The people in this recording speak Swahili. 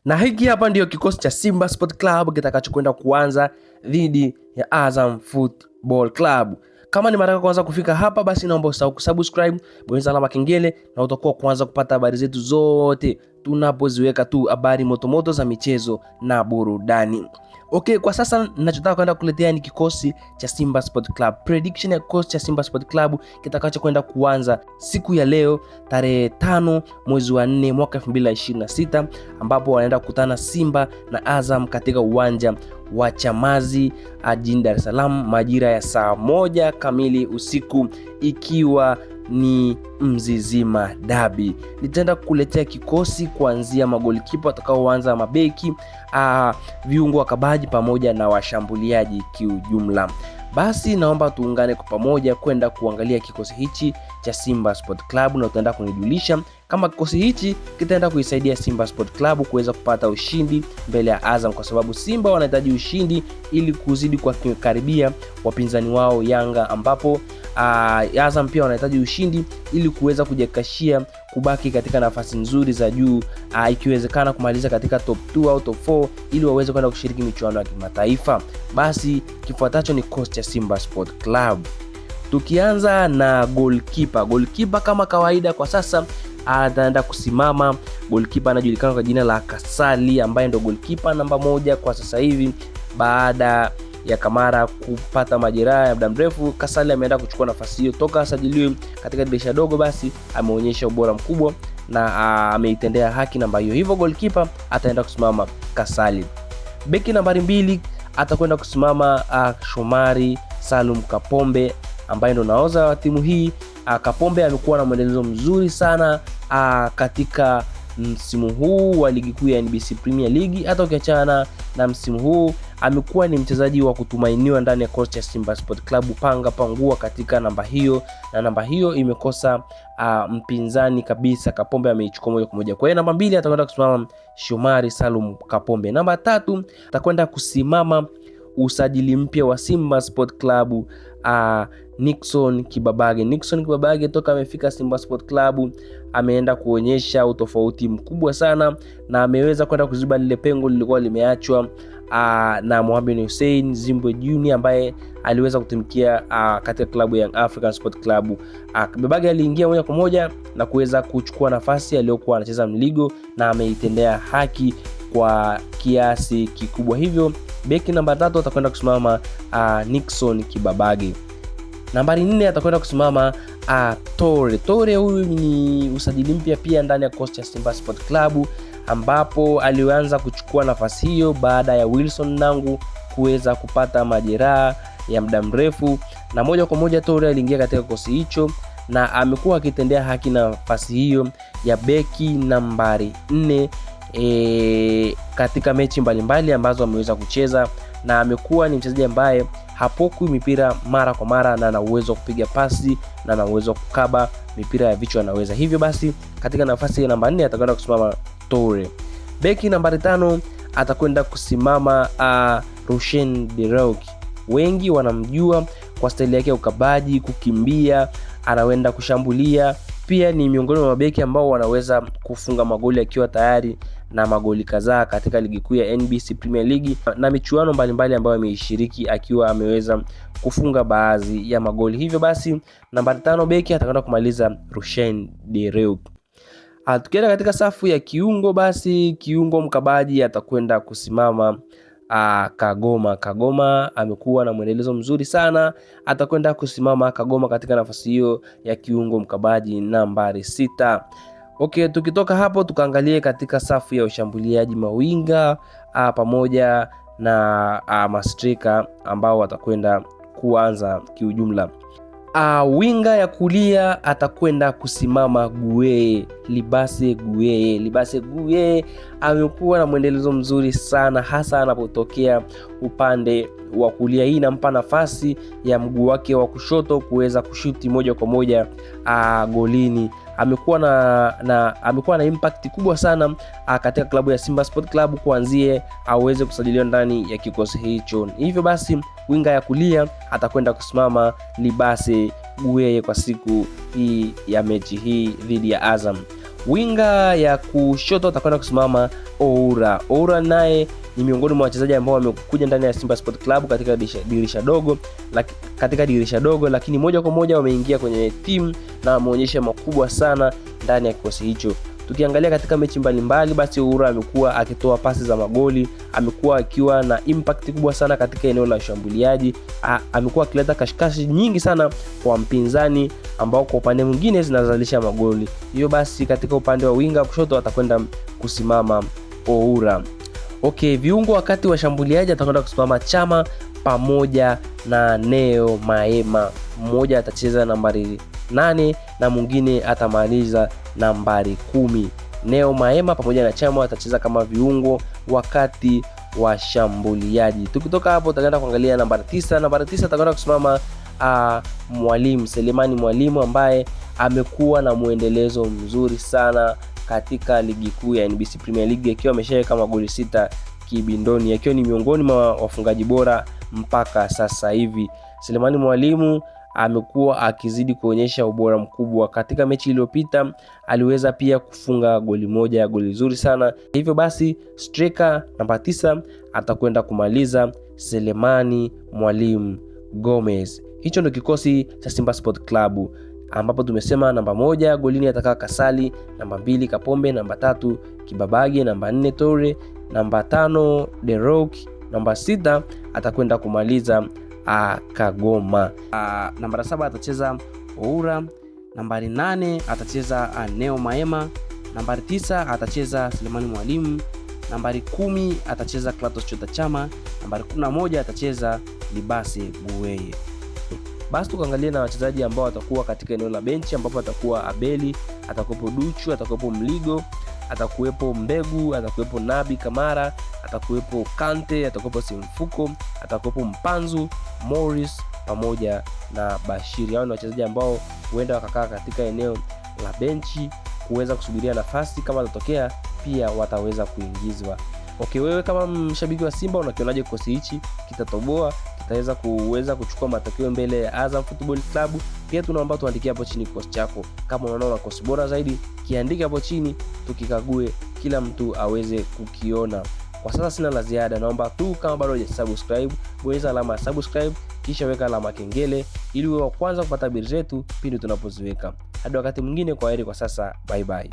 Na hiki hapa ndio kikosi cha Simba Sport Club kitakachokwenda kuanza dhidi ya Azam Football Club. Kama ni mara yako kwanza kufika hapa, basi naomba usahau kusubscribe, bonyeza alama kengele na utakuwa kwanza kupata habari zetu zote tunapoziweka tu habari motomoto za michezo na burudani. Okay, kwa sasa ninachotaka kwenda kuletea ni kikosi cha Simba Sport Club. Prediction ya kikosi cha Simba Sport Club kitakacho kwenda kuanza siku ya leo tarehe 5 mwezi wa 4 mwaka 2026, ambapo wanaenda kukutana Simba na Azam katika uwanja wa Chamazi jijini Dar es Salaam majira ya saa 1 kamili usiku, ikiwa ni Mzizima Dabi. Nitaenda kukuletea kikosi kuanzia magolikipa watakaoanza, mabeki, viungo wakabaji pamoja na washambuliaji kiujumla. Basi naomba tuungane kwa pamoja kwenda kuangalia kikosi hichi cha Simba Sport Club, na utaenda kunijulisha kama kikosi hichi kitaenda kuisaidia Simba Sport Club kuweza kupata ushindi mbele ya Azam, kwa sababu Simba wanahitaji ushindi ili kuzidi kukaribia wapinzani wao Yanga, ambapo Azam pia wanahitaji ushindi ili kuweza kujikashia kubaki katika nafasi nzuri za juu, ikiwezekana kumaliza katika top 2 au top 4 ili waweze kwenda kushiriki michuano ya kimataifa. Basi kifuatacho ni kikosi cha Simba Sport Club. Tukianza na goalkeeper kama kawaida, kwa sasa ataenda kusimama goalkeeper anajulikana kwa jina la Kasali, ambaye ndio goalkeeper namba 1 kwa sasa hivi. Baada ya Kamara kupata majeraha ya muda mrefu, Kasali ameenda kuchukua nafasi hiyo toka asajiliwe katika dirisha dogo. Basi ameonyesha ubora mkubwa na ameitendea haki namba hiyo, hivyo goalkeeper ataenda kusimama Kasali. Beki nambari 2 atakwenda kusimama Shomari Salum Kapombe, ambaye ndo naoza wa timu hii. Kapombe amekuwa na mwendelezo mzuri sana katika msimu huu wa ligi kuu ya NBC Premier League. Hata ukiachana na msimu huu, amekuwa ni mchezaji wa kutumainiwa ndani ya kocha ya Simba Sport Club, panga pangua katika namba hiyo, na namba hiyo imekosa mpinzani kabisa. Kapombe ameichukua moja kwa moja. Kwa hiyo namba 2 atakwenda kusimama Shomari Salum Kapombe. Namba 3 atakwenda kusimama usajili mpya wa Simba Sport Club, Nixon Kibabage toka amefika Simba Sport Club ameenda kuonyesha utofauti mkubwa sana, na ameweza kwenda kuziba lile pengo lilikuwa limeachwa na Mohamed Hussein Zimbwe Junior, ambaye aliweza kutumikia katika klabu ya Young African Sport Club. Kibabage aliingia moja kwa moja na kuweza kuchukua nafasi aliyokuwa anacheza Mligo, na ameitendea haki kwa kiasi kikubwa. Hivyo beki namba 3 atakwenda kusimama Nixon Kibabage. Nambari 4 atakwenda kusimama Tore. Huyu ni usajili mpya pia ndani ya kocha cha Simba Sport Club, ambapo alianza kuchukua nafasi hiyo baada ya Wilson Nangu kuweza kupata majeraha ya muda mrefu, na moja kwa moja Tore aliingia katika kikosi hicho na amekuwa akitendea haki nafasi hiyo ya beki nambari 4 katika mechi mbalimbali ambazo ameweza kucheza, na amekuwa ni mchezaji ambaye hapokui mipira mara kwa mara, na ana uwezo wa kupiga pasi na ana uwezo wa kukaba mipira ya vichwa anaweza. Hivyo basi katika nafasi ya namba 4 atakwenda kusimama Tore. Beki nambari 5 atakwenda kusimama Rushen Derouk. Wengi wanamjua kwa staili yake ya ukabaji, kukimbia, anaenda kushambulia. Pia ni miongoni mwa mabeki ambao wanaweza kufunga magoli akiwa tayari na magoli kadhaa katika ligi kuu ya NBC Premier League na michuano mbalimbali ambayo ameishiriki, akiwa ameweza kufunga baadhi ya magoli. Hivyo basi nambari 5 beki atakwenda kumaliza Rushen Derouk. Tukienda katika safu ya kiungo, basi kiungo mkabaji atakwenda kusimama Kagoma amekuwa na mwendelezo mzuri sana, atakwenda kusimama Kagoma katika nafasi hiyo ya kiungo mkabaji nambari 6. Okay, tukitoka hapo tukaangalie katika safu ya ushambuliaji, mawinga pamoja na mastrika ambao watakwenda kuanza kiujumla. Winga ya kulia atakwenda kusimama Libase Gueye amekuwa na mwendelezo mzuri sana, hasa anapotokea upande wa kulia. Hii inampa nafasi ya mguu wake wa kushoto kuweza kushuti moja kwa moja golini. Amekuwa na impact kubwa sana katika klabu ya Simba Sport Club kuanzia aweze kusajiliwa ndani ya kikosi hicho. Hivyo basi winga ya kulia atakwenda kusimama Libase Gueye kwa siku hii ya mechi hii dhidi ya Azam. Winga ya kushoto atakwenda kusimama Oura. Oura naye ni miongoni mwa wachezaji ambao wamekuja ndani ya Simba Sport Club katika dirisha dogo, lakini moja kwa moja wameingia kwenye timu na wameonyesha makubwa sana ndani ya kikosi hicho. Tukiangalia katika mechi mbalimbali, basi Oura amekuwa akitoa pasi za magoli, amekuwa akiwa na impact kubwa sana katika eneo la ushambuliaji, amekuwa akileta kashikashi nyingi sana kwa mpinzani ambao kwa upande mwingine zinazalisha magoli. Hiyo basi katika upande wa winga kushoto atakwenda kusimama Oura. Okay, viungo wakati wa shambuliaji atakwenda kusimama Chama pamoja na Neo Maema. Mmoja atacheza nambari 8 na mwingine atamaliza nambari 10. Neo Maema pamoja na Chama atacheza kama viungo wakati wa shambuliaji. Tukitoka hapo tutaenda kuangalia nambari 9. Nambari 9 atakwenda kusimama Mwalimu Selemani Mwalimu, ambaye amekuwa na muendelezo mzuri sana katika ligi kuu ya NBC Premier League, akiwa ameshaweka magoli 6 kibindoni, akiwa ni miongoni mwa wafungaji bora mpaka sasa hivi. Selemani Mwalimu amekuwa akizidi kuonyesha ubora mkubwa. Katika mechi iliyopita aliweza pia kufunga goli moja, goli zuri sana. Hivyo basi striker namba 9 atakwenda kumaliza Selemani Mwalimu Gomez. Hicho ndio kikosi cha Simba Sport Club, ambapo tumesema namba 1 golini atakaa Kasali, namba 2 Kapombe, namba 3 Kibabage, namba 4 Tore, namba 5 The Rock, namba 6 atakwenda kumaliza Kagoma. Namba 7 atacheza Oura, nambari 8 atacheza Neo Maema, nambari 9 atacheza Selemani Mwalimu, nambari 10 atacheza Clatous Chota Chama, nambari 11 atacheza Libase Buweye. Basi tukaangalia na wachezaji ambao watakuwa katika eneo la benchi, ambapo atakuwa Abeli, atakuwepo Duchu, atakuwepo Mligo, atakuwepo Mbegu, atakuwepo Nabi Kamara, atakuwepo Kante, atakuwepo Simfuko, atakuwepo Mpanzu, Morris pamoja na Bashiri. Hao ni wachezaji ambao huenda wakakaa katika eneo la benchi kuweza kusubiria nafasi, kama itatokea pia wataweza kuingizwa. Okay, wewe kama mshabiki wa Simba unakionaje kikosi hichi? Kitatoboa? Kitaweza kuchukua matokeo mbele ya Azam Football Club? Pia tunaomba tuandikie hapo chini kikosi chako. Kama unaona kikosi bora zaidi, kiandike hapo chini tukikague, kila mtu aweze kukiona. Kwa sasa sina la ziada, naomba tu kama bado hujasubscribe, bonyeza alama ya subscribe kisha weka alama kengele ili uwe wa kwanza kupata habari zetu pindi tunapoziweka. Hadi wakati mwingine, kwaheri kwa sasa, bye bye.